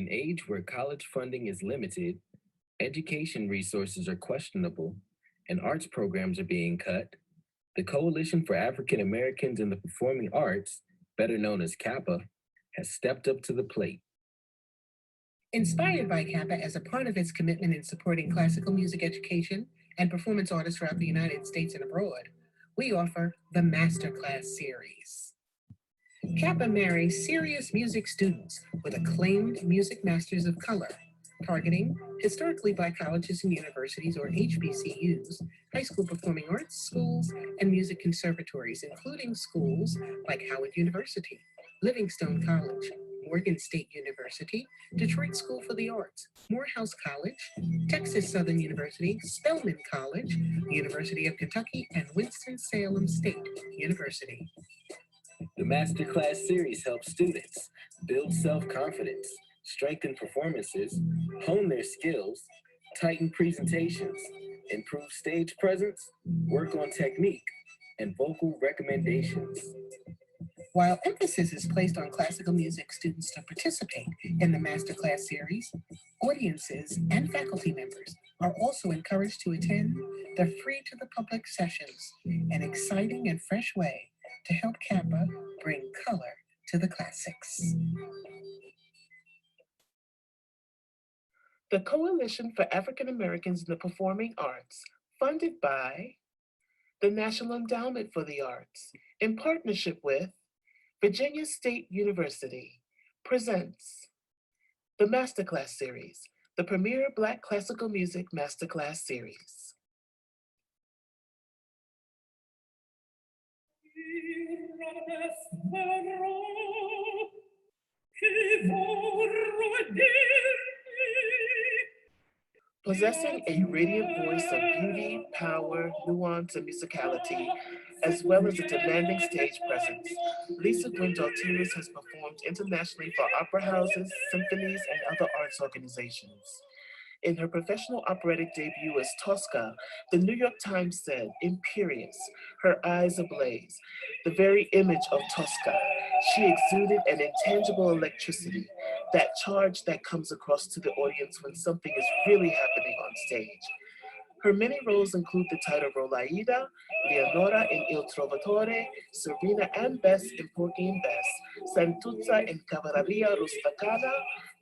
an age where college funding is limited, education resources are questionable, and arts programs are being cut, the Coalition for African Americans in the Performing Arts, better known as CAAPA, has stepped up to the plate. Inspired by CAAPA as a part of its commitment in supporting classical music education and performance artists throughout the United States and abroad, we offer the Masterclass series. CAAPA marries serious music students with acclaimed music masters of color, targeting historically Black colleges and universities, or HBCUs, high school performing arts schools, and music conservatories, including schools like Howard University, Livingstone College, Morgan State University, Detroit School for the Arts, Morehouse College, Texas Southern University, Spelman College, University of Kentucky, and Winston-Salem State University. The Masterclass series helps students build self-confidence, strengthen performances, hone their skills, tighten presentations, improve stage presence, work on technique, and vocal recommendations. While emphasis is placed on classical music students to participate in the Masterclass series, audiences and faculty members are also encouraged to attend the free to the public sessions, an exciting and fresh way to help CAAPA bring color to the classics. The Coalition for African Americans in the Performing Arts, funded by the National Endowment for the Arts, in partnership with Virginia State University, presents the Masterclass series, the premier Black classical music Masterclass series. Possessing a radiant voice of beauty, power, nuance, and musicality, as well as a demanding stage presence, Lisa Gwyn Daltirus has performed internationally for opera houses, symphonies, and other arts organizations. In her professional operatic debut as Tosca, the New York Times said, imperious, her eyes ablaze, the very image of Tosca, she exuded an intangible electricity, that charge that comes across to the audience when something is really happening on stage. Her many roles include the title role Aida, Leonora in Il Trovatore, Serena and Bess in Porgy and Bess, Santuzza in Cavalleria Rusticana,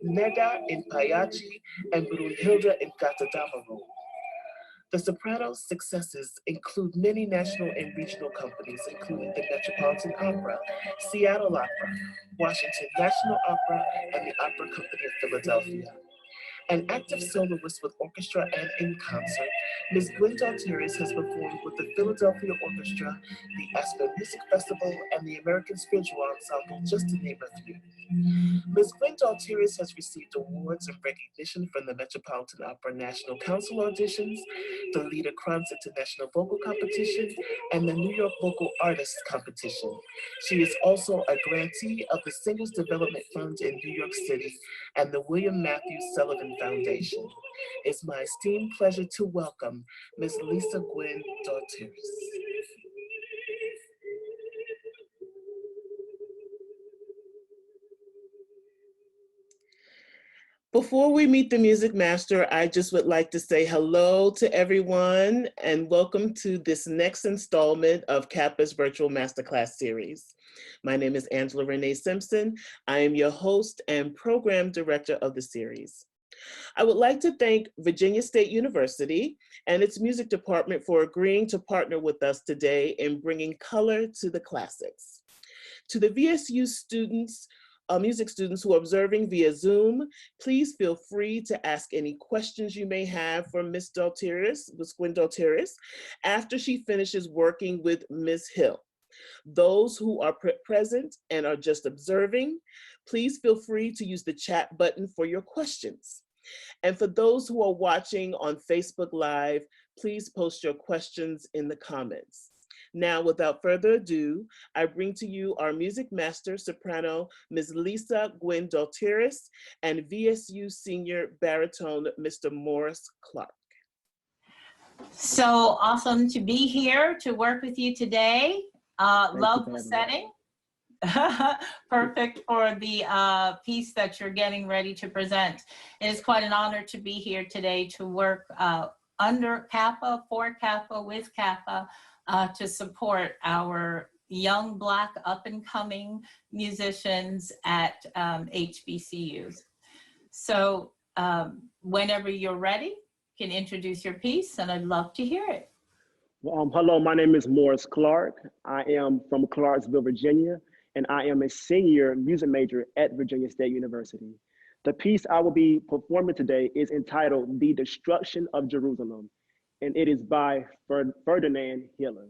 Neda in Pagliacci, and Brunhilde in Gattadamaru. The Soprano's successes include many national and regional companies, including the Metropolitan Opera, Seattle Opera, Washington National Opera, and the Opera Company of Philadelphia. An active soloist with orchestra and in concert, Ms. Gwyn Daltirus has performed with the Philadelphia Orchestra, the Aspen Music Festival, and the American Spiritual Ensemble, just to name a few. Ms. Gwyn Daltirus has received awards and recognition from the Metropolitan Opera National Council auditions, the Lita Kranz International Vocal Competition, and the New York Vocal Artists Competition. She is also a grantee of the Singles Development Fund in New York City and the William Matthew Sullivan Foundation. It's my esteemed pleasure to welcome Ms. Lisa Gwyn Daltirus. Before we meet the music master, I just would like to say hello to everyone and welcome to this next installment of CAAPA's Virtual Masterclass series. My name is Angela Renée Simpson. I am your host and program director of the series. I would like to thank Virginia State University and its music department for agreeing to partner with us today in bringing color to the classics. To the VSU students, music students who are observing via Zoom, please feel free to ask any questions you may have for Ms. Daltirus, Ms. Gwyn Daltirus, after she finishes working with Ms. Hill. Those who are present and are just observing, please feel free to use the chat button for your questions. And for those who are watching on Facebook Live, please post your questions in the comments. Now, without further ado, I bring to you our music master soprano, Ms. Lisa Gwyn Daltirus, and VSU senior baritone, Mr. Morris Clark. So awesome to be here to work with you today. Love the setting. perfect for the piece that you're getting ready to present. It is quite an honor to be here today to work under CAAPA, for CAAPA, with CAAPA, to support our young Black up-and-coming musicians at HBCUs. So whenever you're ready, you can introduce your piece, and I'd love to hear it. Well, hello, my name is Morris Clark. I am from Clarksville, Virginia, and I am a senior music major at Virginia State University. The piece I will be performing today is entitled The Destruction of Jerusalem, and it is by Ferdinand Hiller.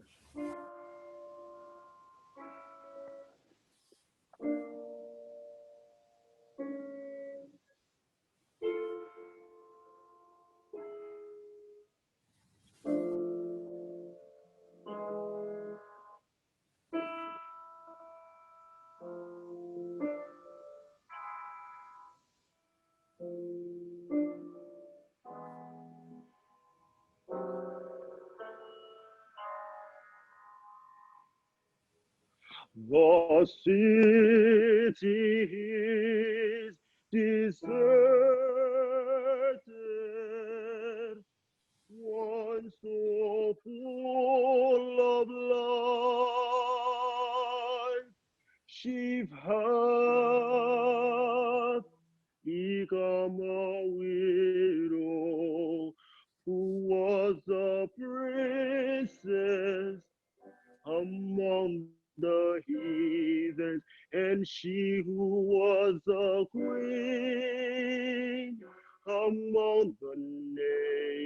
The city is deserted, once so full of life. She hath become a widow who was a princess among the heathens, and she who was a queen among the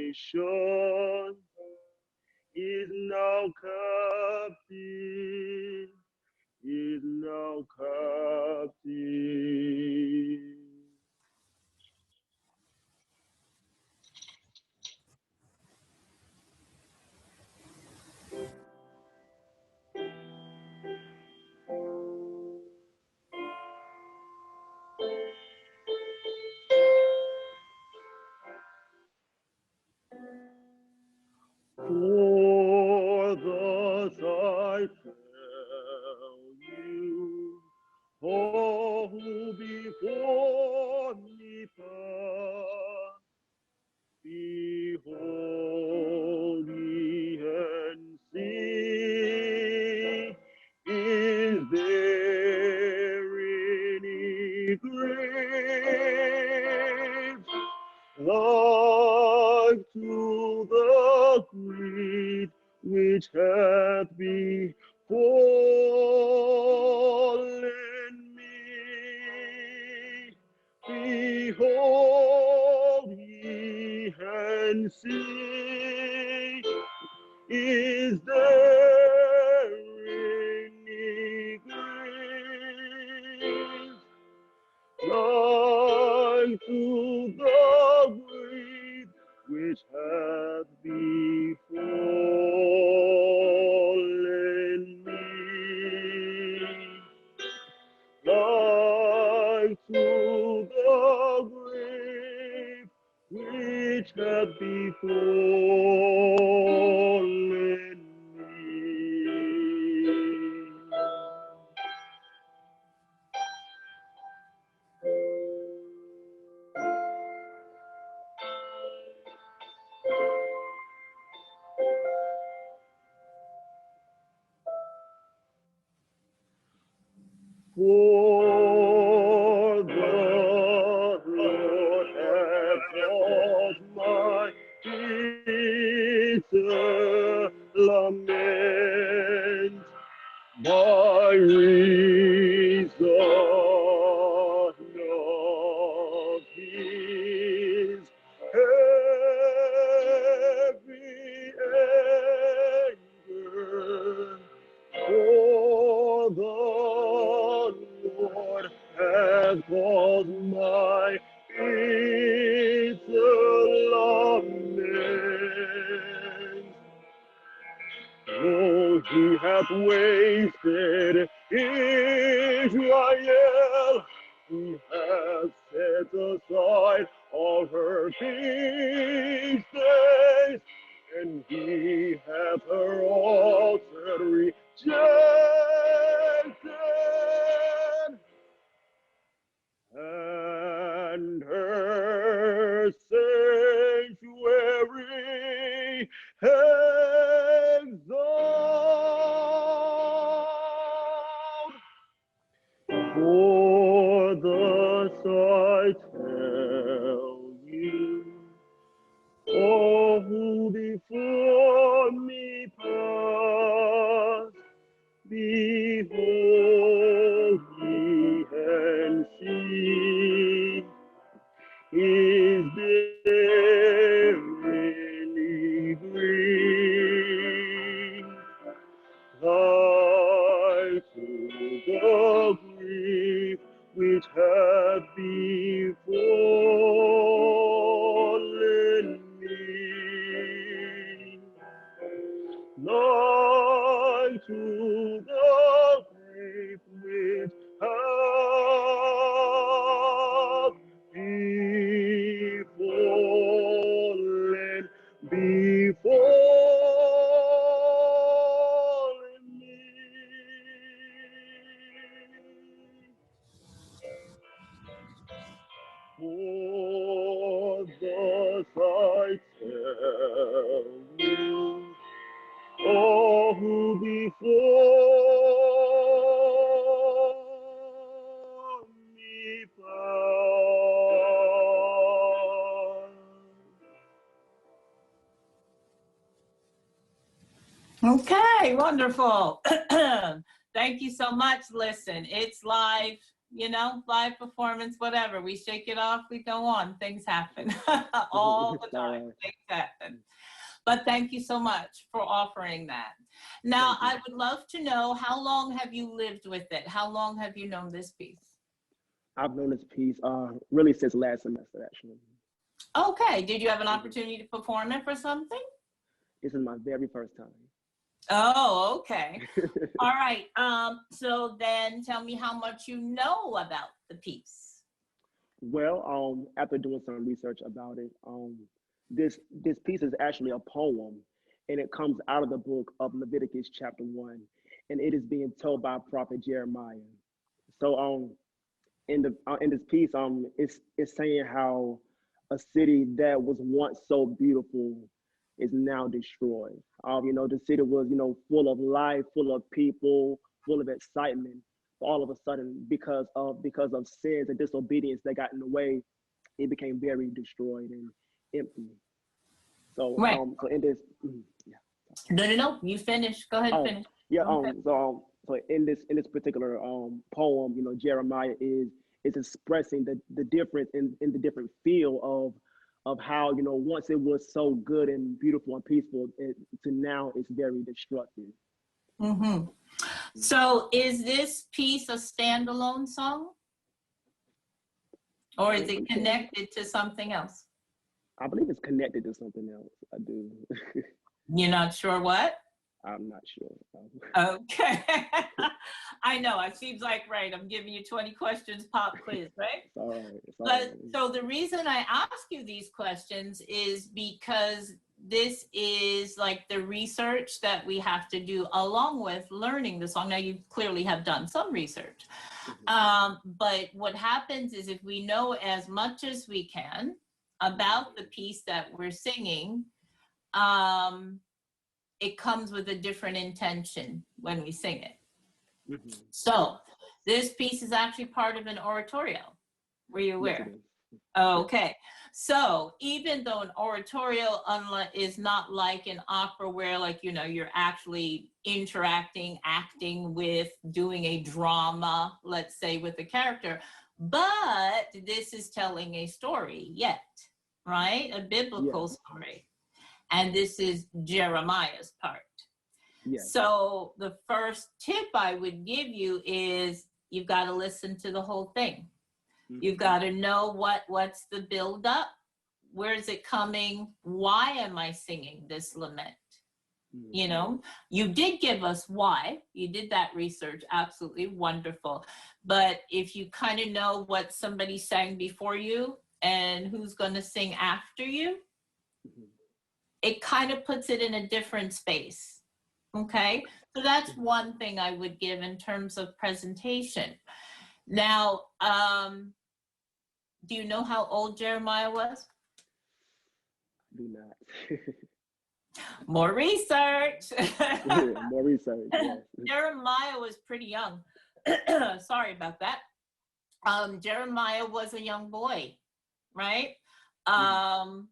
nations is now captive, is now captive. For thus I tell you, all who before me pass, behold ye and see, is there any grave like to the grief which hath befallen me? Behold ye and see, is there any grave like to the grief which hath befallen me? Like to the grief which hath befallen me. For the Lord hath caused my bitter lament, by reason of his heavy anger. For the Lord hath caused my bitter lament. Though he hath wasted Israel, he hath set aside all her feasts, and he hath her altar rejected. tell you, all who before me pass, behold me and see, is there any grief like to the grief which hath befallen me? Like to the grief which hath befallen me. For thus I tell you, all who before me pass. Okay, wonderful. Thank you so much. Listen, it's live, you know, live performance, whatever. We shake it off, we go on. Things happen all the time. Things happen. But thank you so much for offering that. Now, I would love to know, how long have you lived with it? How long have you known this piece? I've known this piece really since last semester, actually. Okay, did you have an opportunity to perform it for something? This is my very first time. Oh, okay. All right. So then tell me how much you know about the piece. Well, after doing some research about it, this piece is actually a poem, and it comes out of the book of Leviticus chapter 1, and it is being told by Prophet Jeremiah. So in this piece, it's saying how a city that was once so beautiful is now destroyed. You know, the city was, you know, full of life, full of people, full of excitement. All of a sudden, because of sins and disobedience that got in the way, it became very destroyed and empty. So, right. So in this, yeah. No, you finish. Go ahead, finish. Yeah. Okay. So in this particular poem, you know, Jeremiah is expressing the difference in the different feel of how, you know, once it was so good and beautiful and peaceful, to now it's very destructive. Mm-hmm. So is this piece a standalone song? Or is it connected to something else? I believe it's connected to something else. I do. You're not sure what? I'm not sure. Okay. I know, it seems like, right, I'm giving you 20 questions pop quiz, right? It's all right. But so the reason I ask you these questions is because this is like the research that we have to do along with learning the song. Now, you clearly have done some research. But what happens is, if we know as much as we can about the piece that we're singing, it comes with a different intention when we sing it. Mm-hmm. So this piece is actually part of an oratorio. Were you aware? Yes, okay. So even though an oratorio is not like an opera where, like, you know, you're actually interacting, acting with, doing a drama, let's say, with a character, but this is telling a story yet, right? A biblical story. And this is Jeremiah's part. Yes. So the first tip I would give you is you've got to listen to the whole thing. Mm-hmm. You've got to know what's the buildup. Where is it coming? Why am I singing this lament? Mm-hmm. You know, you did give us why. You did that research. Absolutely wonderful. But if you kind of know what somebody sang before you and who's going to sing after you, mm-hmm. it kind of puts it in a different space. Okay, so that's one thing I would give in terms of presentation. Now, do you know how old Jeremiah was? Do not. More research. More research, yes. Jeremiah was pretty young. Sorry about that. Jeremiah was a young boy, right? Mhm.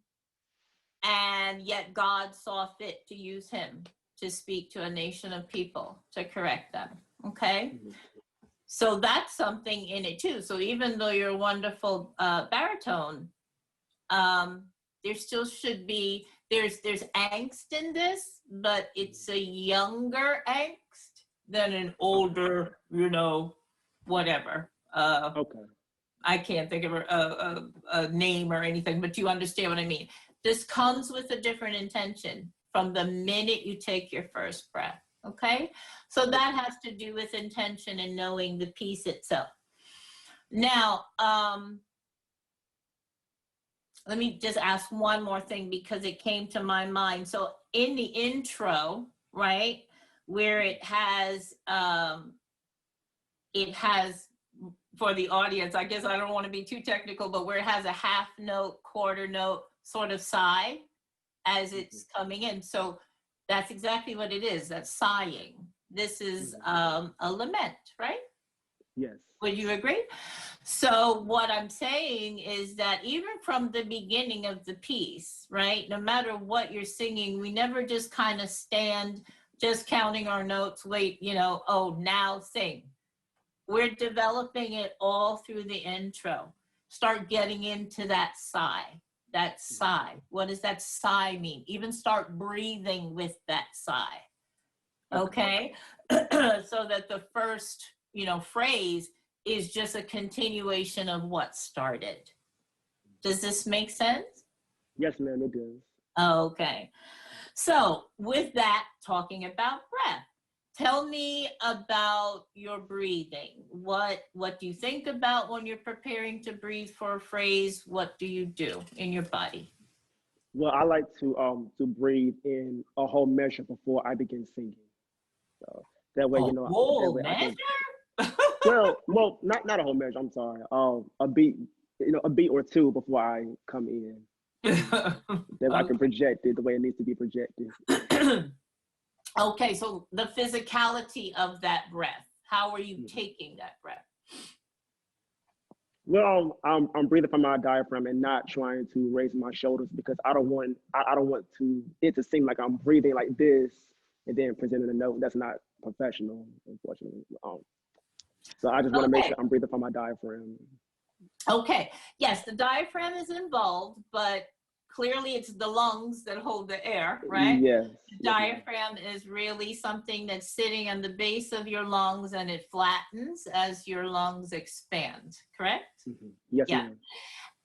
And yet God saw fit to use him to speak to a nation of people, to correct them. Okay. Mhm. So that's something in it too. So even though you're a wonderful baritone, there still should be, there's angst in this, but it's a younger angst than an older, whatever. Okay. I can't think of a name or anything, but you understand what I mean. This comes with a different intention from the minute you take your first breath. Okay. So that has to do with intention and knowing the piece itself. Now, let me just ask one more thing because it came to my mind. So in the intro, right, where it has for the audience, I guess I don't want to be too technical, but where it has a half note, quarter note sort of sigh as it's coming in. So that's exactly what it is. That's sighing. This is a lament, right? Yes. Would you agree? So what I'm saying is that even from the beginning of the piece, right, no matter what you're singing, we never just kind of stand just counting our notes, wait, oh, now sing. We're developing it all through the intro. Start getting into that sigh. That sigh. What does that sigh mean? Even start breathing with that sigh. Okay? So that the first, phrase is just a continuation of what started. Does this make sense? Yes, ma'am, it does. Okay. So with that, talking about breath, tell me about your breathing. What do you think about when you're preparing to breathe for a phrase? What do you do in your body? Well, I like to breathe in a whole measure before I begin singing. So that way, A that whole way I measure? can. Well, not a whole measure. I'm sorry. A beat, a beat or two before I come in. That I can project it the way it needs to be projected. Okay, so the physicality of that breath. How are you taking that breath? Well, I'm breathing from my diaphragm and not trying to raise my shoulders because I don't want it to seem like I'm breathing like this and then presenting a note. That's not professional, unfortunately. So I just want to make Okay. sure I'm breathing from my diaphragm. Okay. Yes, the diaphragm is involved, but clearly it's the lungs that hold the air, right? Yes. The diaphragm is really something that's sitting on the base of your lungs and it flattens as your lungs expand, correct? Mm-hmm. Yes, yeah. ma'am.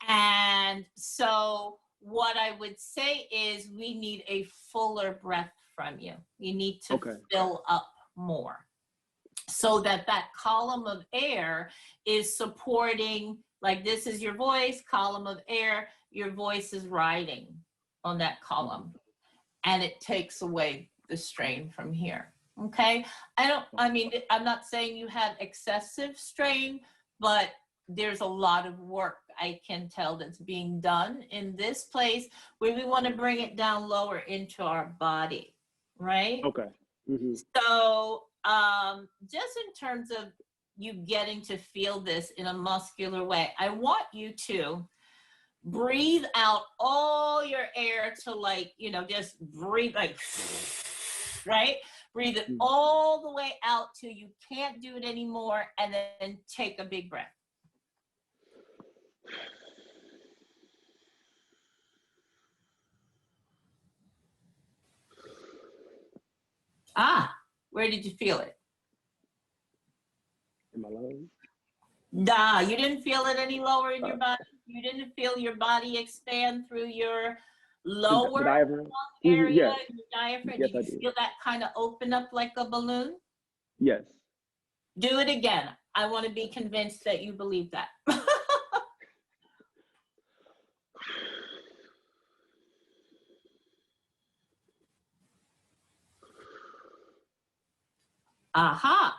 And so what I would say is we need a fuller breath from you. You need to fill up more so that that column of air is supporting, like this is your voice, column of air, your voice is riding on that column and it takes away the strain from here. Okay. I'm not saying you have excessive strain, but there's a lot of work I can tell that's being done in this place where we want to bring it down lower into our body, right? Okay. Mm-hmm. So just in terms of you getting to feel this in a muscular way, I want you to breathe out all your air to just breathe like, right? Breathe it all the way out till you can't do it anymore and then take a big breath. Where did you feel it? In my lungs. Nah, you didn't feel it any lower in your body? You didn't feel your body expand through your lower lung area, Yes. your diaphragm? Yes, did you feel that kind of open up like a balloon? Yes. Do it again. I want to be convinced that you believe that. Aha.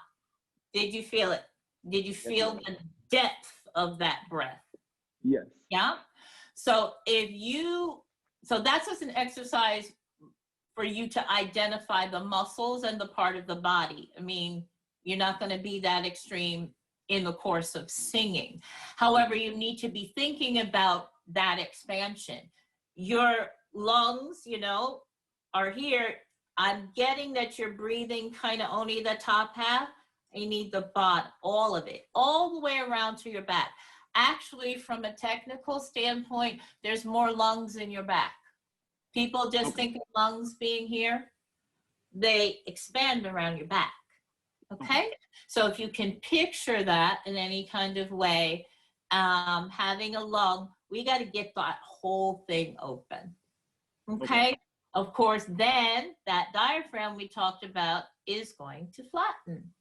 Did you feel it? Did you feel the depth of that breath? Yes. Yeah. So that's just an exercise for you to identify the muscles and the part of the body. I mean, you're not going to be that extreme in the course of singing. However, you need to be thinking about that expansion. Your lungs, you know, are here. I'm getting that you're breathing kind of only the top half. You need the bottom, all of it, all the way around to your back. Actually, from a technical standpoint, there's more lungs in your back. People just think of lungs being here. They expand around your back, okay? So if you can picture that in any kind of way, having a lung, we got to get that whole thing open, okay? Of course, then that diaphragm we talked about is going to flatten.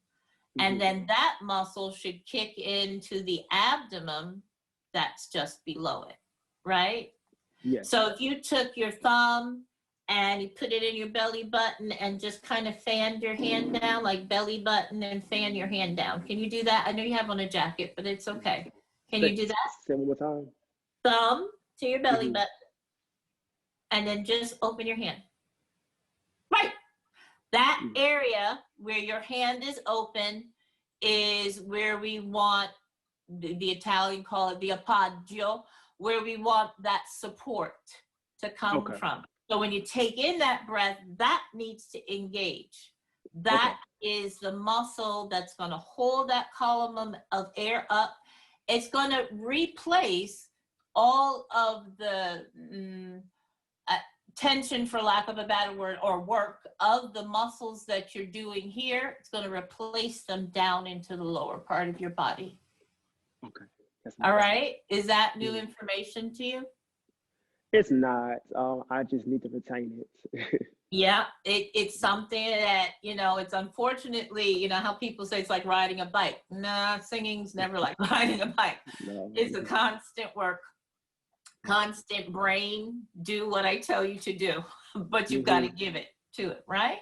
And then that muscle should kick into the abdomen that's just below it, right? Yes. So if you took your thumb and you put it in your belly button and just kind of fanned your hand down, like belly button, and fan your hand down. Can you do that? I know you have on a jacket, but it's okay. Can you do that? Say one more time. Thumb to your belly button, and then just open your hand. Right. That area where your hand is open is where we want, the Italian call it the appoggio, where we want that support to come from. So when you take in that breath, that needs to engage. That is the muscle that's going to hold that column of air up. It's going to replace all of the tension, for lack of a better word, or work of the muscles that you're doing here. It's going to replace them down into the lower part of your body. Okay. All right. Is that new information to you? It's not. I just need to retain it. Yeah, it's something that, you know, it's unfortunately, you know, how people say it's like riding a bike. Nah, singing's never like riding a bike. No. It's a constant work, constant brain, do what I tell you to do, but you've got to give it to it, right?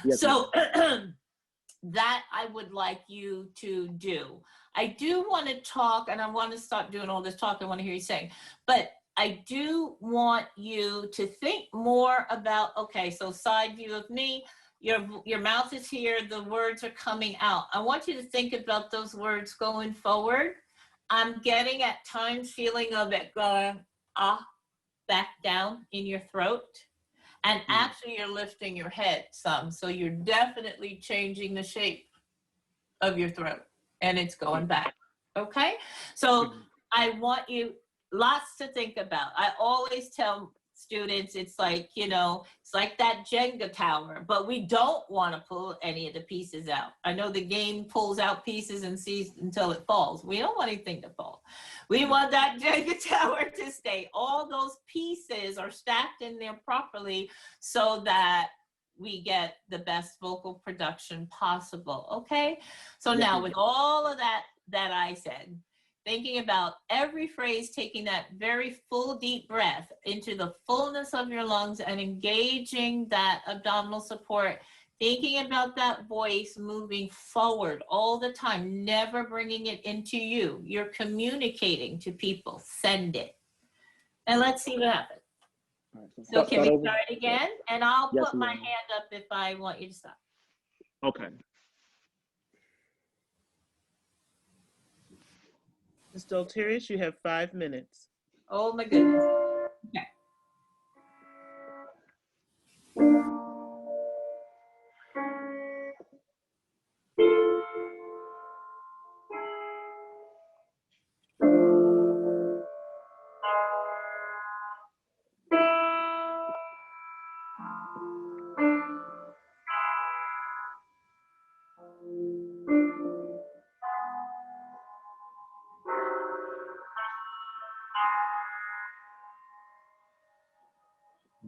Yes, so that I would like you to do. I do want to talk, and I want to stop doing all this talk. I want to hear you saying, but I do want you to think more about, okay, so side view of me, your mouth is here, the words are coming out. I want you to think about those words going forward. I'm getting at times feeling of it going back down in your throat. And actually you're lifting your head some. So you're definitely changing the shape of your throat and it's going back, okay? So I want you, lots to think about. I always tell students, it's like, you know, it's like that Jenga tower, but we don't want to pull any of the pieces out. I know the game pulls out pieces and sees until it falls. We don't want anything to fall. We want that Jenga tower to stay. All those pieces are stacked in there properly so that we get the best vocal production possible, okay? So now with all of that I said, thinking about every phrase, taking that very full deep breath into the fullness of your lungs and engaging that abdominal support, thinking about that voice moving forward all the time, never bringing it into you. You're communicating to people, send it. And let's see what happens. So can we start again? And I'll put my hand up if I want you to stop. Okay. Ms. Daltirus, you have 5 minutes. Oh my goodness. Okay.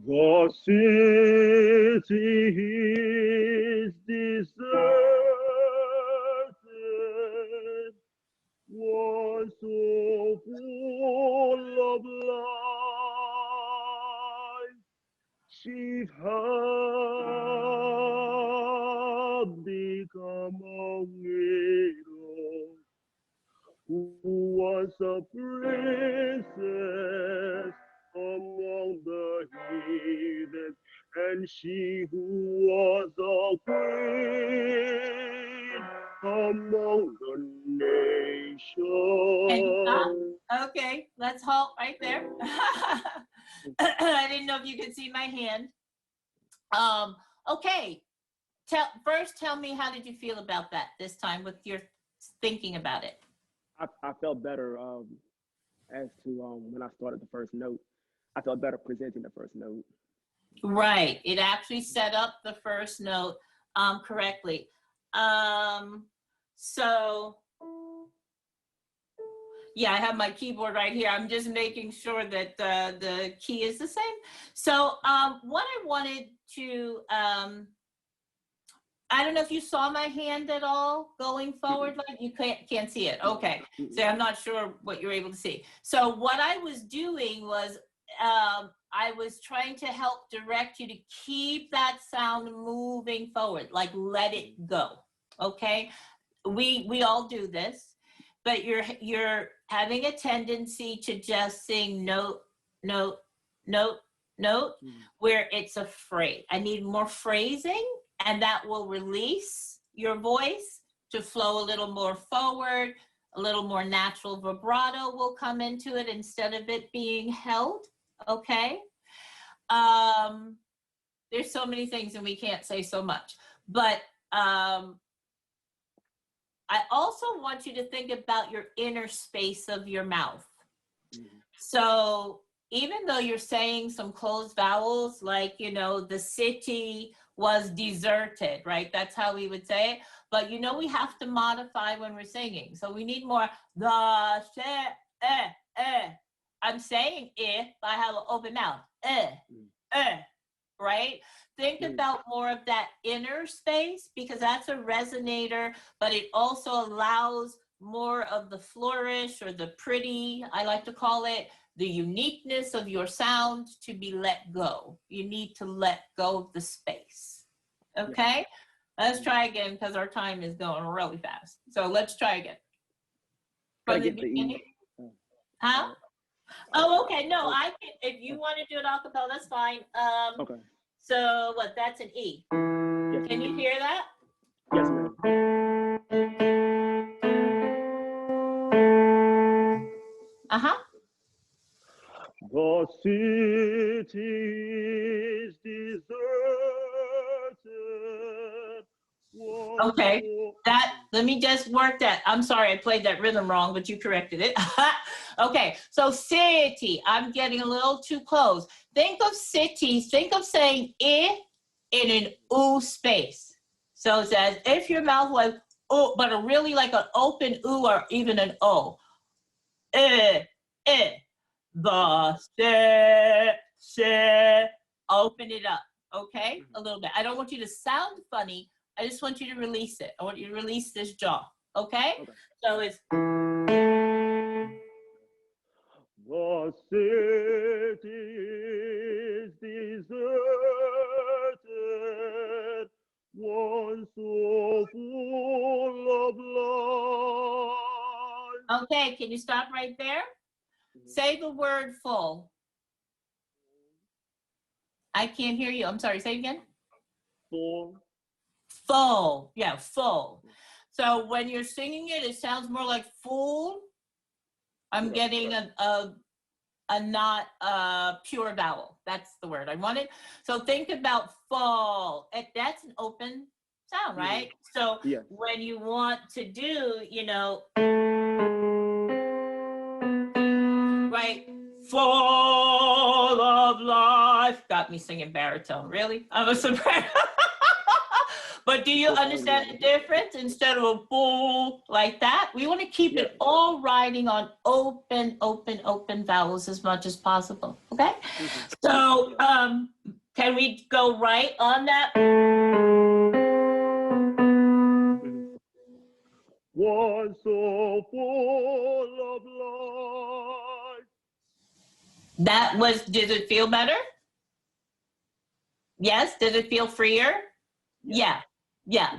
The city is deserted, was so full of life. She had become a widow who was a princess among the heathen, and she who was a queen among the nations. Can you stop? Okay, let's halt right there. I didn't know if you could see my hand. Okay, first tell me, how did you feel about that this time with your thinking about it? I felt better as to when I started the first note. I felt better presenting the first note. Right, it actually set up the first note correctly. So, yeah, I have my keyboard right here. I'm just making sure that the key is the same. So what I wanted to, I don't know if you saw my hand at all going forward, like you can't see it. Okay, so I'm not sure what you're able to see. So what I was doing was I was trying to help direct you to keep that sound moving forward, like let it go, okay? We all do this, but you're having a tendency to just sing note, note, note, note, where it's a phrase. I need more phrasing, and that will release your voice to flow a little more forward, a little more natural vibrato will come into it instead of it being held, okay? There's so many things and we can't say so much, but I also want you to think about your inner space of your mouth. So even though you're saying some closed vowels, like, you know, the city was deserted, right? That's how we would say it. But, you know, we have to modify when we're singing. So we need more the, I'm saying but I have an open mouth. Right? Think about more of that inner space, because that's a resonator, but it also allows more of the flourish or the pretty, I like to call it, the uniqueness of your sound to be let go. You need to let go of the space. Okay? Let's try again, because our time is going really fast. So let's try again. From the beginning. Huh? Oh, okay. No, I can, if you want to do it a cappella, that's fine. Okay. So what, that's an E. Yes. Can you hear that? Yes, ma'am. Uh-huh. The city is deserted. Okay, let me just work that. I'm sorry, I played that rhythm wrong, but you corrected it. Okay, so city, I'm getting a little too close. Think of city, think of saying I in an oo space. So it's as if your mouth was oo, but a really like an open oo or even an O. The open it up, okay? A little bit. I don't want you to sound funny. I just want you to release it. I want you to release this jaw, okay? So it's. The city is deserted, once so full of life. Okay, can you stop right there? Say the word full. I can't hear you. I'm sorry, say it again. Full. Full, yeah, full. So when you're singing it, it sounds more like full. I'm getting a not pure vowel. That's the word I wanted. So think about full. That's an open sound, right? So when you want to do, you know, right, full of life. Got me singing baritone. Really? I'm a soprano. But do you understand the difference? Instead of a full like that, we want to keep it all riding on open, open, open vowels as much as possible, okay? So can we go right on that? Was so full of life. That was, did it feel better? Yes, did it feel freer? Yeah,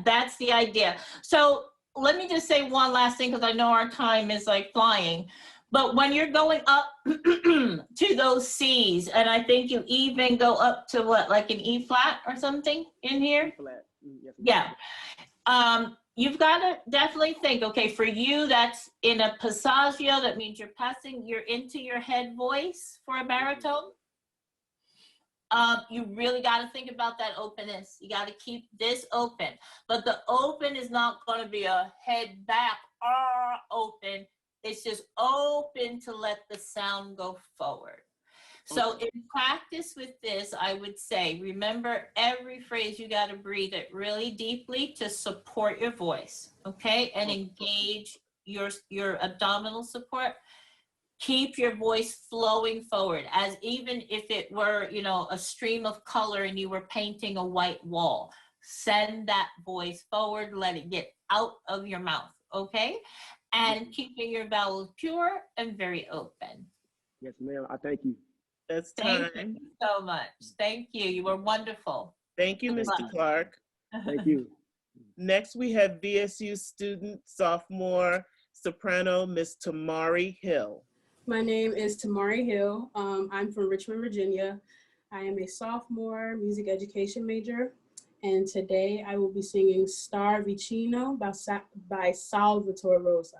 that's the idea. So let me just say one last thing, because I know our time is like flying. But when you're going up to those C's, and I think you even go up to what, like an E flat or something in here? E flat. Yes, yeah. you've got to definitely think, okay, for you, that's in a passaggio, that means you're into your head voice for a baritone. You really got to think about that openness. You got to keep this open, but the open is not going to be a head back open. It's just open to let the sound go forward. So in practice with this, I would say, remember every phrase, you got to breathe it really deeply to support your voice, okay? And engage your abdominal support. Keep your voice flowing forward, as even if it were, you know, a stream of color and you were painting a white wall. Send that voice forward, let it get out of your mouth, okay? And keeping your vowels pure and very open. Yes, ma'am. I thank you. That's Thank time. you so much. Thank you. You were wonderful. Thank you, Mr. Clark. Thank you. Next, we have VSU student, sophomore, soprano, Miss Thomari Hill. My name is Thomari Hill. I'm from Richmond, Virginia. I am a sophomore music education major, and today I will be singing Star Vicino by Salvator Rosa.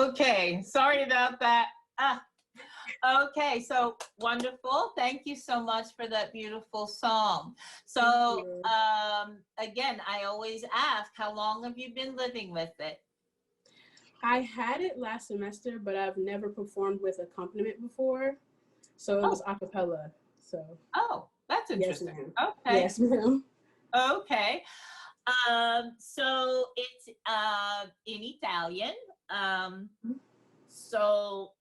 Okay, sorry about that. Okay, so wonderful. Thank you so much for that beautiful song. So again, I always ask, how long have you been living with it? I had it last semester, but I've never performed with accompaniment before. So it was a cappella. So. Oh, that's interesting. Yes, ma'am. Okay. Yes, ma'am. Okay. So it's in Italian. So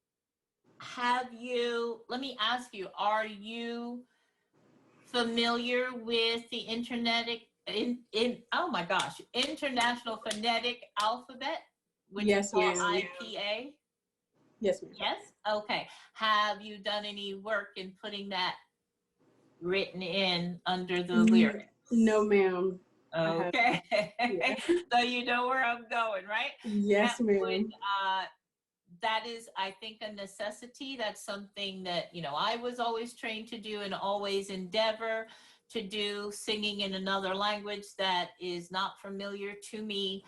let me ask you, are you familiar with the International Phonetic Alphabet, which is called IPA? Yes, ma'am. Yes? Okay. Have you done any work in putting that written in under the lyrics? No, ma'am. Okay. Yeah. So you know where I'm going, right? Yes, ma'am. That is, I think, a necessity. That's something that, you know, I was always trained to do and always endeavor to do, singing in another language that is not familiar to me.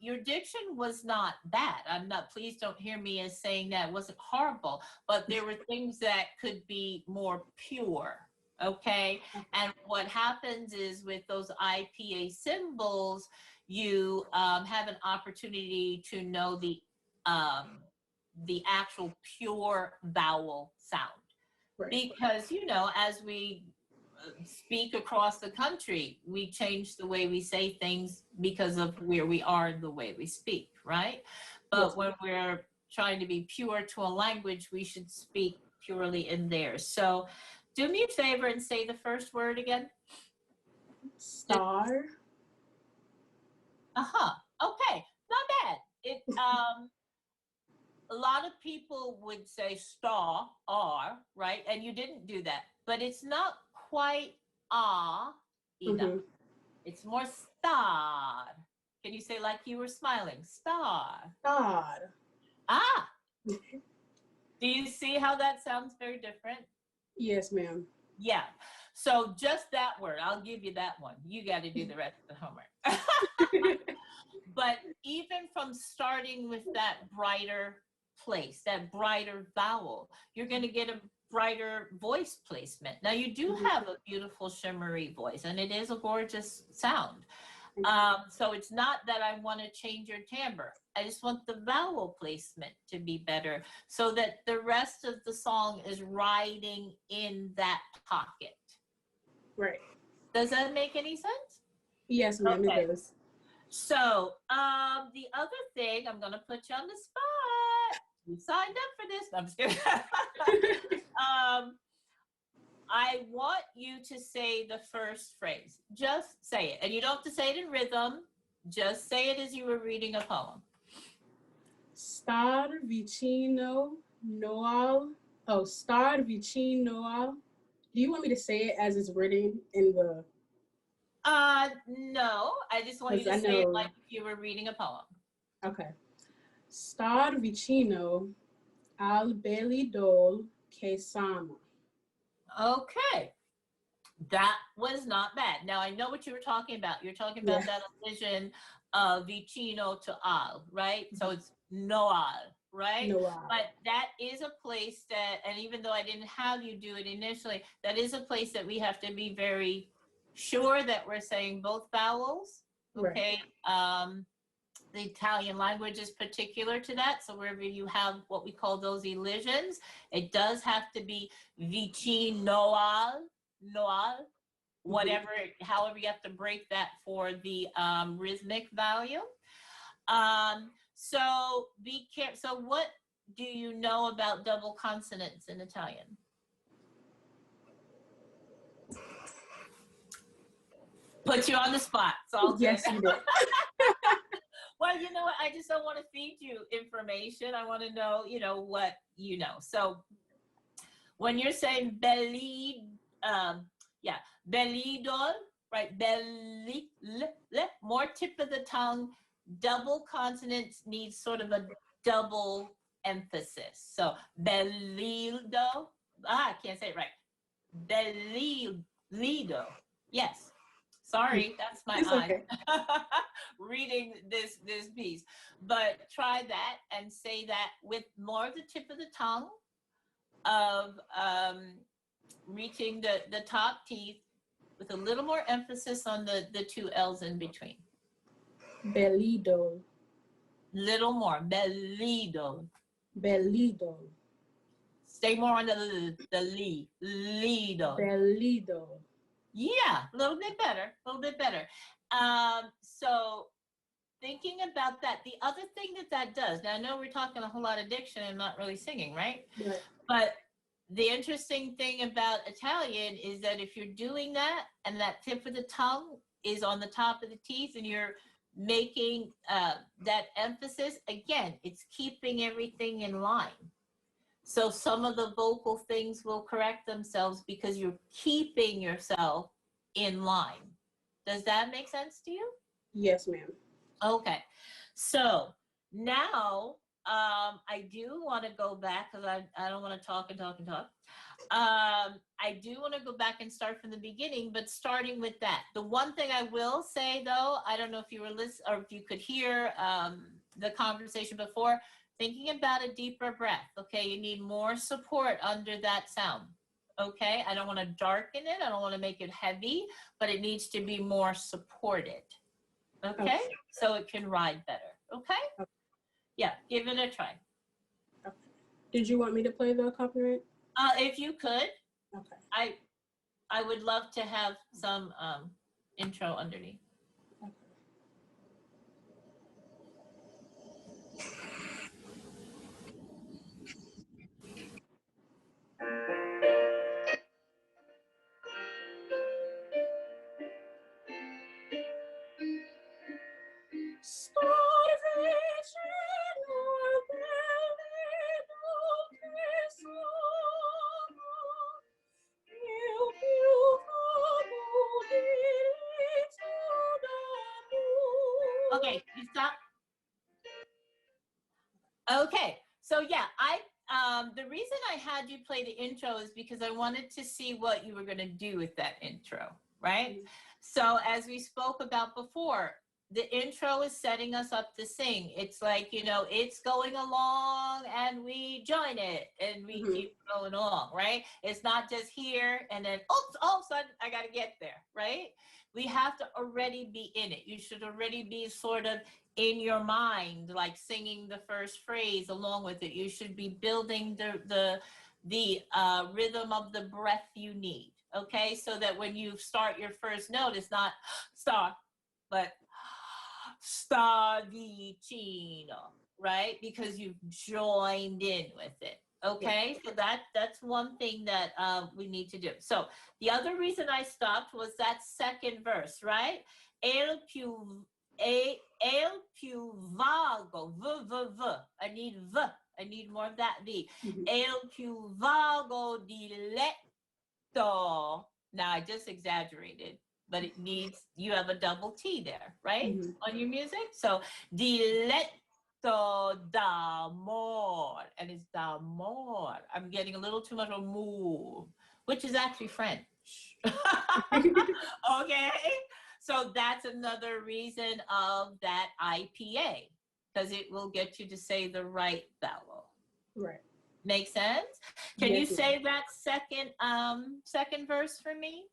Your diction was not bad. Please don't hear me as saying that it wasn't horrible, but there were things that could be more pure. Okay. And what happens is with those IPA symbols, you have an opportunity to know the actual pure vowel sound. Right. Because, you know, as we speak across the country, we change the way we say things because of where we are, the way we speak, right? But Yes. when we're trying to be pure to a language, we should speak purely in theirs. So do me a favor and say the first word again. Star. Okay, not bad. It a lot of people would say star, R, right? And you didn't do that, but it's not quite ah enough. Mm-hmm. It's more star. Can you say like you were smiling? Star. Star. Ah. Do you see how that sounds very different? Yes, ma'am. Yeah. So just that word, I'll give you that one. You got to do the rest of the homework. But even from starting with that brighter place, that brighter vowel, you're going to get a brighter voice placement. Now you do have a beautiful shimmery voice, and it is a gorgeous sound. So it's not that I want to change your timbre. I just want the vowel placement to be better so that the rest of the song is riding in that pocket. Right. Does that make any sense? Yes, ma'am, Okay. it does. So the other thing, I'm going to put you on the spot. You signed up for this. No, I'm just kidding. I want you to say the first phrase. Just say it. And you don't have to say it in rhythm. Just say it as you were reading a poem. Star vicino Noal. Oh, star vicino Noal. Do you want me to say it as it's written in the? No. I just want you to say it like if you were reading a poem. Okay. Star vicino al belidol che sama. Okay. That was not bad. Now I know what you were talking about. You're talking about that allusion of vicino to al, right? So it's noal, right? Noal. But that is a place that, and even though I didn't have you do it initially, that is a place that we have to be very sure that we're saying both vowels, okay? Right. The Italian language is particular to that. So wherever you have what we call those elisions, it does have to be vicino al, noal, whatever, however you have to break that for the rhythmic value. So be careful. So what do you know about double consonants in Italian? Put you on the spot. It's all good. Yes, you did. Well, you know what? I just don't want to feed you information. I want to know, you know, what you know. So when you're saying belidol, right? Belli, more tip of the tongue. Double consonants need sort of a double emphasis. So bellido. I can't say it right. Bellido. Yes. Sorry, that's my eye. Okay. Reading this piece. But try that and say that with more of the tip of the tongue of reaching the top teeth with a little more emphasis on the two L's in between. Bellido. Little more. Bellido. Bellido. Stay more on the li. Lido. Bellido. Yeah, a little bit better, a little bit better. So thinking about that, the other thing that does, now I know we're talking a whole lot of diction and not really singing, right? Right. But the interesting thing about Italian is that if you're doing that and that tip of the tongue is on the top of the teeth and you're making that emphasis, again, it's keeping everything in line. So some of the vocal things will correct themselves because you're keeping yourself in line. Does that make sense to you? Yes, ma'am. Okay. So now I do want to go back because I don't want to talk and talk and talk. I do want to go back and start from the beginning, but starting with that. The one thing I will say, though, I don't know if you were listening or if you could hear the conversation before, thinking about a deeper breath, okay? You need more support under that sound, okay? I don't want to darken it. I don't want to make it heavy, but it needs to be more supported, okay? So it can ride better, okay? Yeah, give it a try. Okay. Did you want me to play the accompaniment? If you could. Okay. I would love to have some intro underneath. Okay, you stop. Okay, so yeah, the reason I had you play the intro is because I wanted to see what you were going to do with that intro, right? So as we spoke about before, the intro is setting us up to sing. It's like, you know, it's going along and we join it and we keep going along, right? It's not just here and then, oops, all of a sudden I got to get there, right? We have to already be in it. You should already be sort of in your mind, like singing the first phrase along with it. You should be building the rhythm of the breath you need, okay? So that when you start your first note, it's not star, but star vicino, right? Because you've joined in with it, okay? So that's one thing that we need to do. So the other reason I stopped was that second verse, right? El più vago, v. I need v. I need more of that v. El più vago diletto. Now I just exaggerated, but it needs, you have a double T there, right? On your music. So diletto d'amor, and it's d'amor. I'm getting a little too much of move, which is actually French. Okay. So that's another reason of that IPA, because it will get you to say the right vowel. Right. Make sense? Can you say that second verse for me?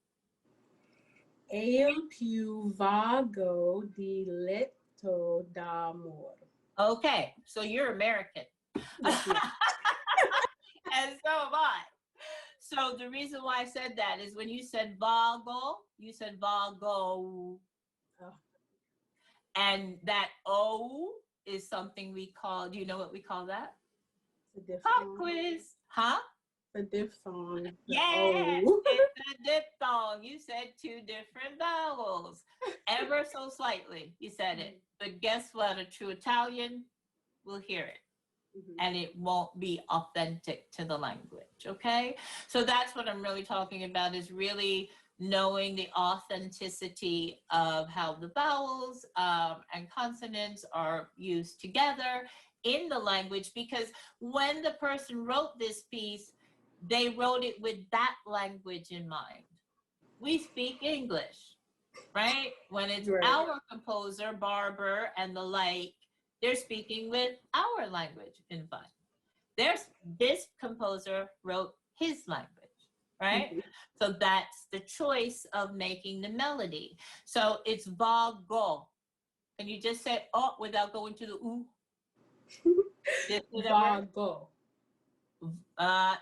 El più vago diletto d'amor. Okay, so you're American. And so am I. So the reason why I said that is when you said vago, you said vago. Oh. And that O is something we call, do you know what we call that? It's a Pop quiz. Huh? A diphthong. Yes, it's a diphthong. You said two different vowels. Ever so slightly, you said it. But guess what? A true Italian will hear it. And it won't be authentic to the language, okay? So that's what I'm really talking about, is really knowing the authenticity of how the vowels and consonants are used together in the language, because when the person wrote this piece, they wrote it with that language in mind. We speak English, right? When it's our composer, Barber, and the like, they're speaking with our language in mind. This composer wrote his language, right? So that's the choice of making the melody. So it's vago. Can you just say oh without going to the oo? Vago.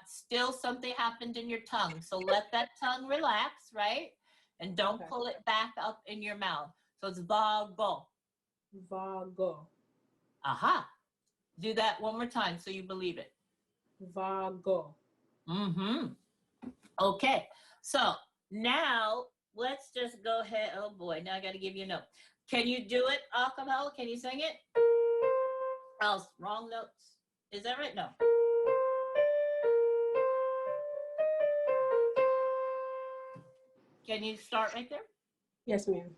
Still something happened in your tongue. So let that tongue relax, right? And don't pull it back up in your mouth. So it's vago. Vago. Aha. Do that one more time so you believe it. Vago. Okay. So now let's just go ahead. Oh boy, now I got to give you a note. Can you do it a cappella? Can you sing it? Oh, wrong notes. Is that right? No. Can you start right there? Yes, ma'am.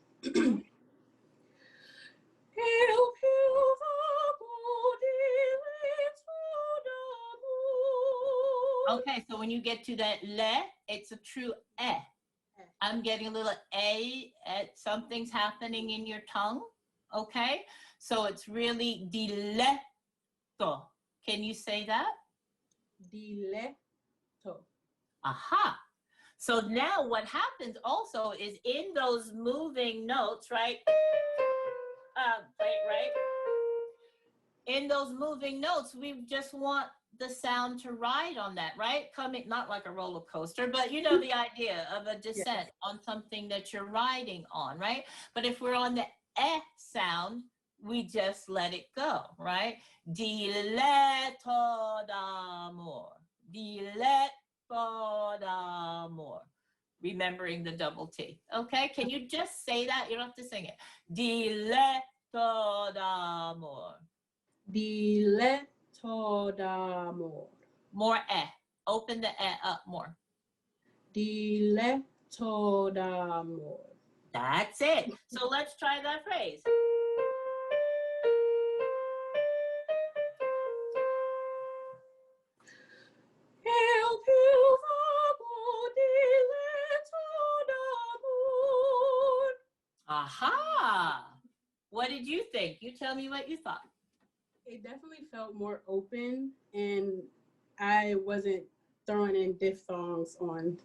Okay, so when you get to that le, it's a true eh. I'm getting a little a, something's happening in your tongue, okay? So it's really diletto. Can you say that? Diletto. Aha. So now what happens also is in those moving notes, right? Play it right. in those moving notes, we just want the sound to ride on that, right? Coming, not like a roller coaster, but you know the idea of a descent on something that you're riding on, right? But if we're on the eh sound, we just let it go, right? Diletto d'amor, diletto d'amor. Remembering the double T, okay? Can you just say that? You don't have to sing it. Diletto d'amor. Diletto d'amor. More eh. Open the eh up more. Diletto d'amor. That's it. So let's try that phrase. Il più vago diletto d'amor. Aha. What did you think? You tell me what you thought. It definitely felt more open, and I wasn't throwing in diphthongs on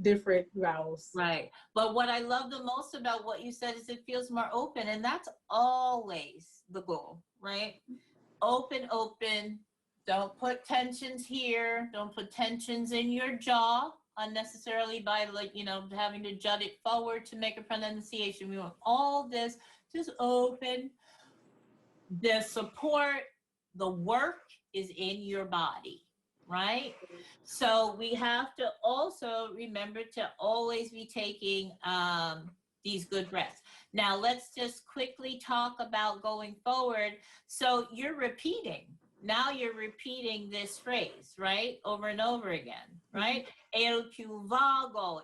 different vowels. Right. But what I love the most about what you said is it feels more open, and that's always the goal, right? Open, open. Don't put tensions here. Don't put tensions in your jaw unnecessarily by, like, you know, having to jut it forward to make a pronunciation. We want all this just open. The support, the work is in your body, right? So we have to also remember to always be taking these good breaths. Now let's just quickly talk about going forward. So you're repeating. Now you're repeating this phrase, right? Over and over again, right? Il più vago,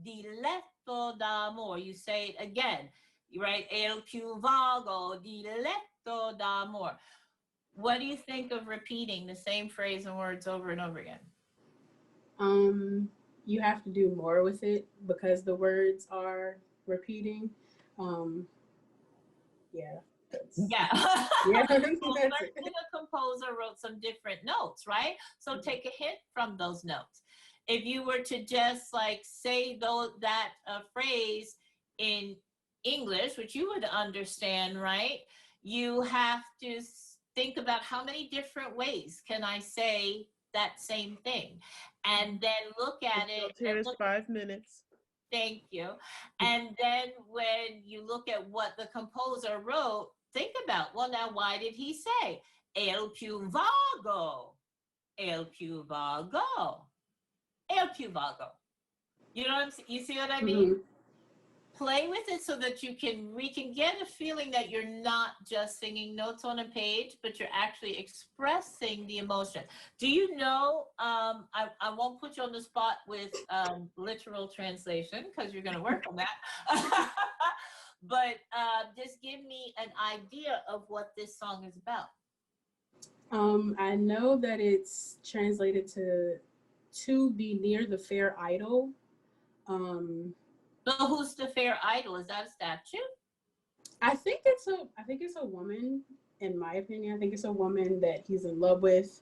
diletto d'amor. You say it again, right? Il più vago, diletto d'amor. What do you think of repeating the same phrase and words over and over again? You have to do more with it because the words are repeating. Yeah. Yeah. Yeah. Well, the composer wrote some different notes, right? So take a hint from those notes. If you were to just like say that phrase in English, which you would understand, right? You have to think about how many different ways can I say that same thing, and then look at it. Here's 5 minutes. Thank you. And then when you look at what the composer wrote, think about, well, now why did he say il più vago, il più vago, il più vago? You know what I'm saying? You see what I mean? Mm-hmm. Play with it so that we can get a feeling that you're not just singing notes on a page, but you're actually expressing the emotion. Do you know, I won't put you on the spot with literal translation because you're going to work on that. But just give me an idea of what this song is about. I know that it's translated to be near the fair idol. So who's the fair idol? Is that a statue? I think it's a woman, in my opinion. I think it's a woman that he's in love with,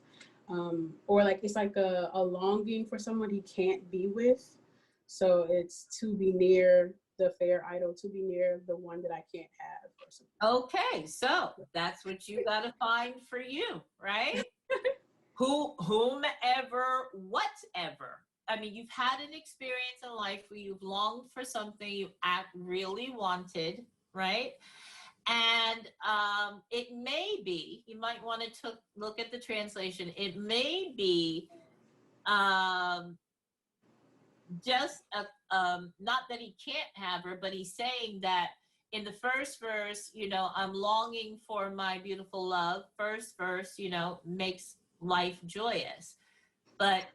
or like it's like a longing for someone he can't be with. So it's to be near the fair idol, to be near the one that I can't have or something. Okay, so that's what you got to find for you, right? Whomever, whatever. I mean, you've had an experience in life where you've longed for something you really wanted, right? And it may be, you might want to look at the translation, it may be just, not that he can't have her, but he's saying that in the first verse, you know, I'm longing for my beautiful love. First verse, you know, makes life joyous. But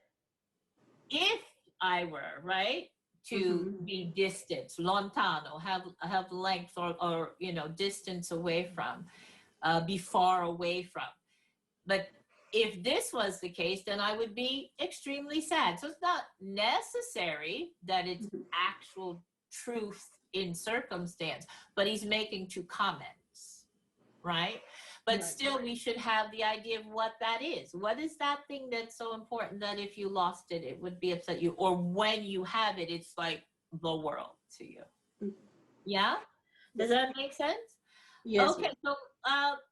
if I were, right, to be distant, lontano, have length or, you know, distance away from, be far away from. But if this was the case, then I would be extremely sad. So it's not necessary that it's actual truth in circumstance, but he's making two comments, right? But still, we should have the idea of what that is. What is that thing that's so important that if you lost it, it would be upset you? Or when you have it, it's like the world to you. Yeah? Does that make sense? Yes. Okay, so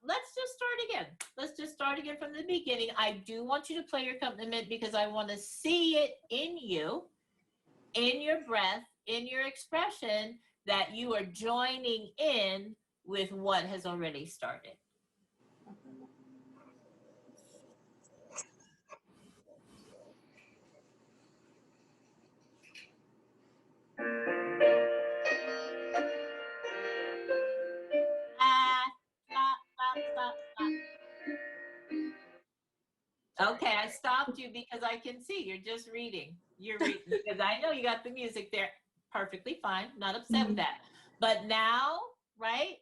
let's just start again. Let's just start again from the beginning. I do want you to play your accompaniment because I want to see it in you, in your breath, in your expression, that you are joining in with what has already started. Stop. Okay, I stopped you because I can see you're just reading. You're reading because I know you got the music there. Perfectly fine. Not upset with that. But now, right?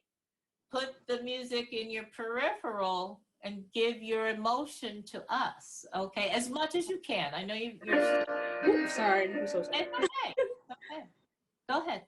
Put the music in your peripheral and give your emotion to us. Okay, as much as you can. I know you're. Oops, sorry, I'm so sorry. It's okay. It's okay. Go ahead.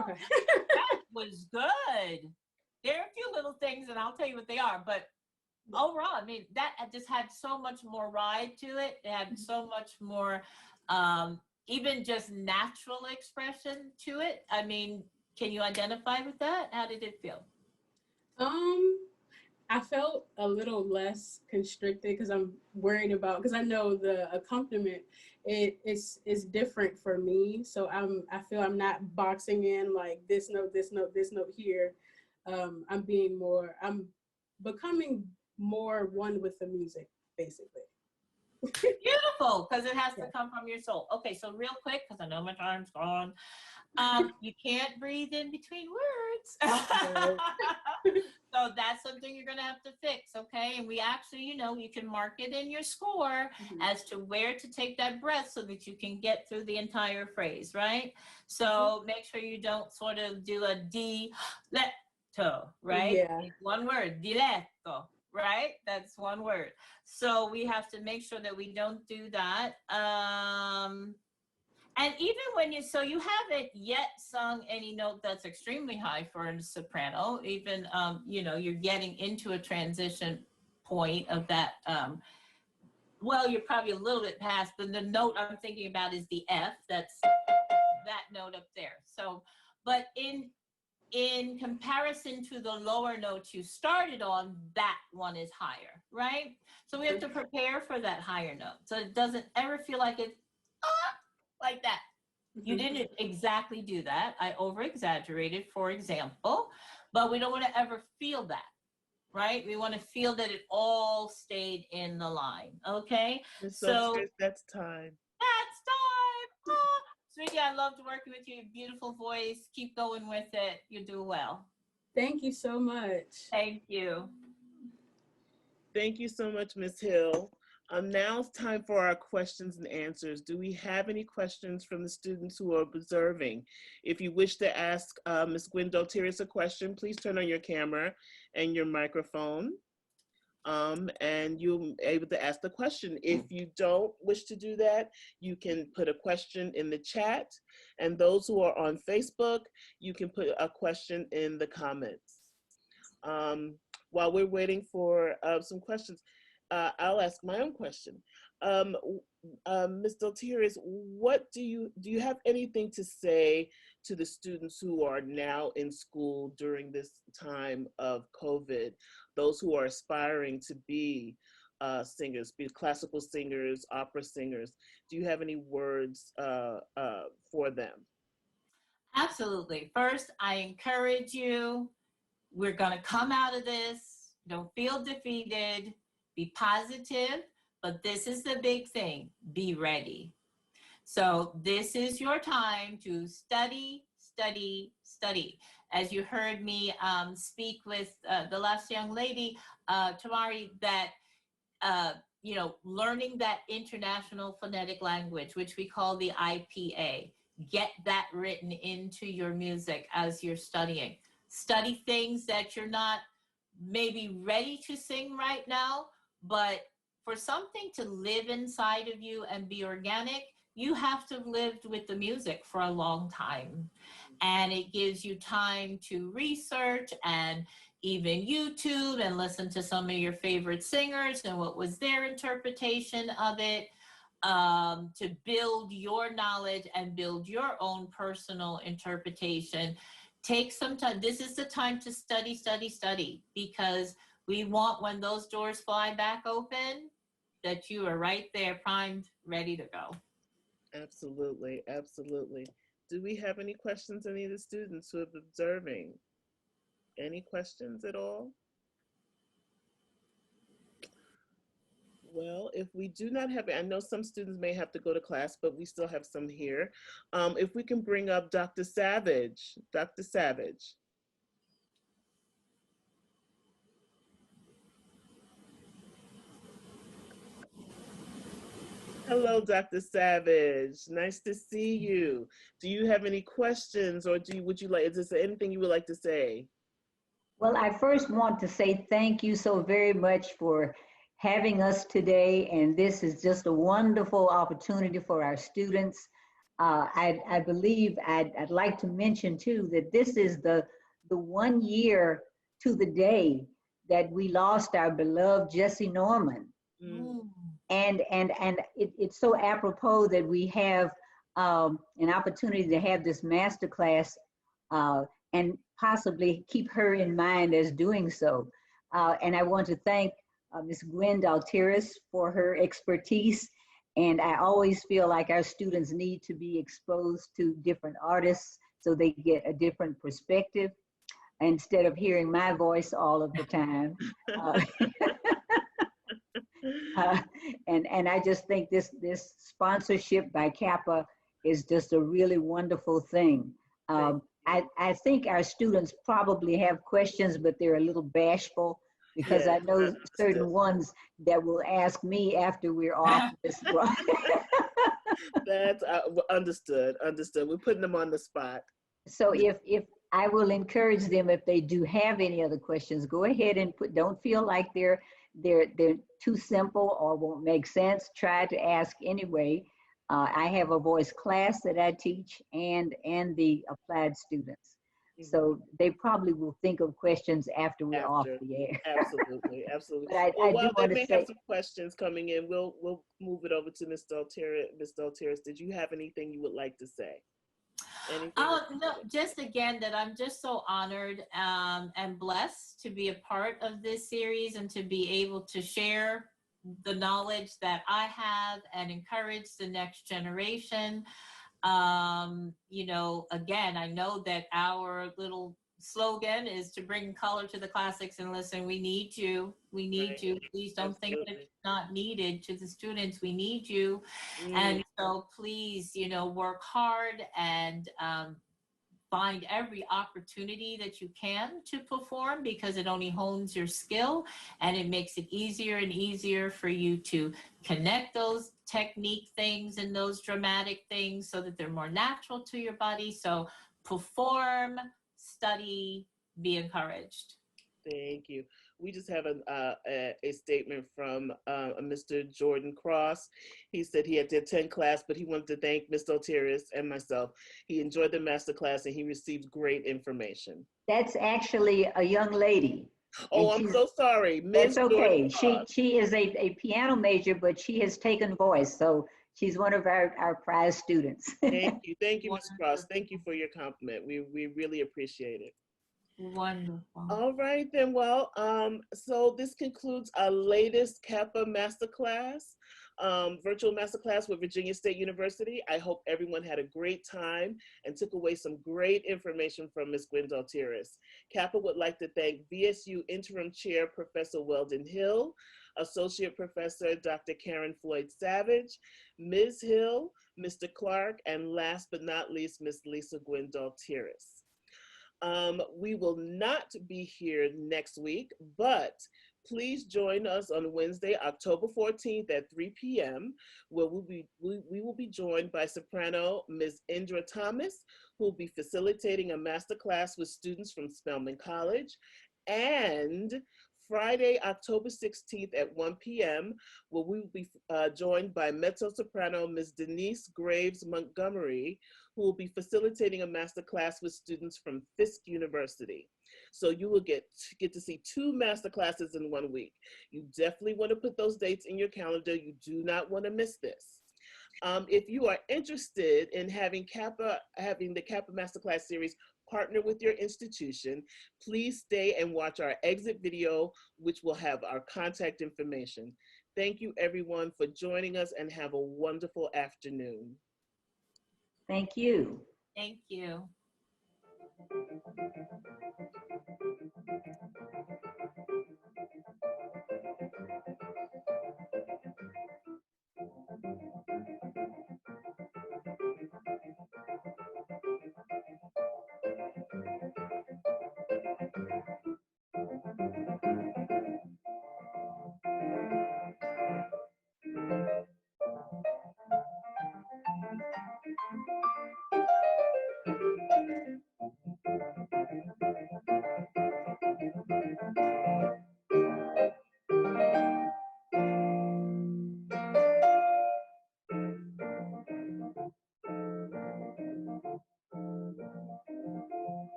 Okay. That was good. There are a few little things, and I'll tell you what they are, but overall, I mean, that just had so much more ride to it. It had so much more, even just natural expression to it. I mean, can you identify with that? How did it feel? I felt a little less constricted because I'm worried about, because I know the accompaniment it's different for me. So I feel I'm not boxing in like this note, this note, this note here. I'm becoming more one with the music, basically. Beautiful, because it has to come from your soul. Okay, so real quick, because I know my time's gone. You can't breathe in between words. So that's something you're going to have to fix, okay? And we actually, you can mark it in your score as to where to take that breath so that you can get through the entire phrase, right? So make sure you don't sort of do a diletto, right? Yeah. One word, diletto, right? That's one word. So we have to make sure that we don't do that. And even when you haven't yet sung any note that's extremely high for a soprano, even, you're getting into a transition point of that. Well, you're probably a little bit past, but the note I'm thinking about is the F, that's that note up there. So, but in comparison to the lower notes you started on, that one is higher, right? So we have to prepare for that higher note. So it doesn't ever feel like it's like that. You didn't exactly do that. I over-exaggerated, for example, but we don't want to ever feel that, right? We want to feel that it all stayed in the line, okay? So that's time. That's time. Oh, sweetie, I loved working with you. Beautiful voice. Keep going with it. You do well. Thank you so much. Thank you. Thank you so much, Ms. Hill. Now it's time for our questions and answers. Do we have any questions from the students who are observing? If you wish to ask Ms. Gwyn Daltirus a question, please turn on your camera and your microphone, and you'll be able to ask the question. If you don't wish to do that, you can put a question in the chat, and those who are on Facebook, you can put a question in the comments. While we're waiting for some questions, I'll ask my own question. Ms. Daltirus, do you have anything to say to the students who are now in school during this time of COVID, those who are aspiring to be singers, be classical singers, opera singers? Do you have any words for them? Absolutely. First, I encourage you. We're going to come out of this. Don't feel defeated. Be positive. But this is the big thing. Be ready. So this is your time to study, study, study. As you heard me speak with the last young lady, Thomari, that learning that international phonetic language, which we call the IPA, get that written into your music as you're studying. Study things that you're not maybe ready to sing right now, but for something to live inside of you and be organic, you have to have lived with the music for a long time. And it gives you time to research and even YouTube and listen to some of your favorite singers and what was their interpretation of it, to build your knowledge and build your own personal interpretation. Take some time. This is the time to study, study, study, because we want, when those doors fly back open, that you are right there, primed, ready to go. Absolutely, absolutely. Do we have any questions, any of the students who have been observing? Any questions at all? Well, if we do not have, I know some students may have to go to class, but we still have some here. If we can bring up Dr. Savage. Dr. Savage. Hello, Dr. Savage. Nice to see you. Do you have any questions, or is there anything you would like to say? Well, I first want to say thank you so very much for having us today. And this is just a wonderful opportunity for our students. I believe I'd like to mention too that this is the 1 year to the day that we lost our beloved Jesse Norman. Mm. And it's so apropos that we have an opportunity to have this masterclass and possibly keep her in mind as doing so. And I want to thank Ms. Gwyn Daltirus for her expertise. And I always feel like our students need to be exposed to different artists so they get a different perspective instead of hearing my voice all of the time. And I just think this sponsorship by CAAPA is just a really wonderful thing. I think our students probably have questions, but they're a little bashful because I know certain ones that will ask me after we're off this. That's understood. We're putting them on the spot. So if I will encourage them, if they do have any other questions, go ahead and don't feel like they're too simple or won't make sense. Try to ask anyway. I have a voice class that I teach and the applied students. So they probably will think of questions after we're off the air. Absolutely. But While they may have some questions coming in, we'll move it over to Ms. Daltirus. Ms. Daltirus, did you have anything you would like to say? No, just again that I'm just so honored and blessed to be a part of this series and to be able to share the knowledge that I have and encourage the next generation. Again, I know that our little slogan is to bring color to the classics, and listen, we need you. Please don't think that it's not needed to the students. We need you. And so please, work hard and find every opportunity that you can to perform, because it only hones your skill and it makes it easier and easier for you to connect those technique things and those dramatic things so that they're more natural to your body. So perform, study, be encouraged. Thank you. We just have a statement from Mr. Jordan Cross. He said he had to attend class, but he wanted to thank Ms. Daltirus and myself. He enjoyed the master class and he received great information. That's actually a young lady. Oh, I'm so sorry. That's okay. She is a piano major, but she has taken voice. So she's one of our prize students. Thank you, Ms. Cross. Thank you for your compliment. We really appreciate it. Wonderful. All right, then. Well, so this concludes our latest CAAPA Masterclass, virtual Masterclass with Virginia State University. I hope everyone had a great time and took away some great information from Ms. Gwyn Daltirus. CAAPA would like to thank VSU Interim Chair Professor Weldon Hill, Associate Professor Dr. Karen Floyd Savage, Ms. Hill, Mr. Clark, and last but not least, Ms. Lisa Gwyn Daltirus. We will not be here next week, but please join us on Wednesday, October 14th at 3 p.m., where we will be joined by soprano Ms. Indra Thomas, who will be facilitating a masterclass with students from Spelman College, and Friday, October 16th at 1 p.m., where we will be joined by mezzo-soprano Ms. Denise Graves Montgomery, who will be facilitating a masterclass with students from Fisk University. So you will get to see 2 masterclasses in 1 week. You definitely want to put those dates in your calendar. You do not want to miss this. If you are interested in having the CAAPA Masterclass series partner with your institution, please stay and watch our exit video, which will have our contact information. Thank you everyone for joining us, and have a wonderful afternoon. Thank you. Thank you.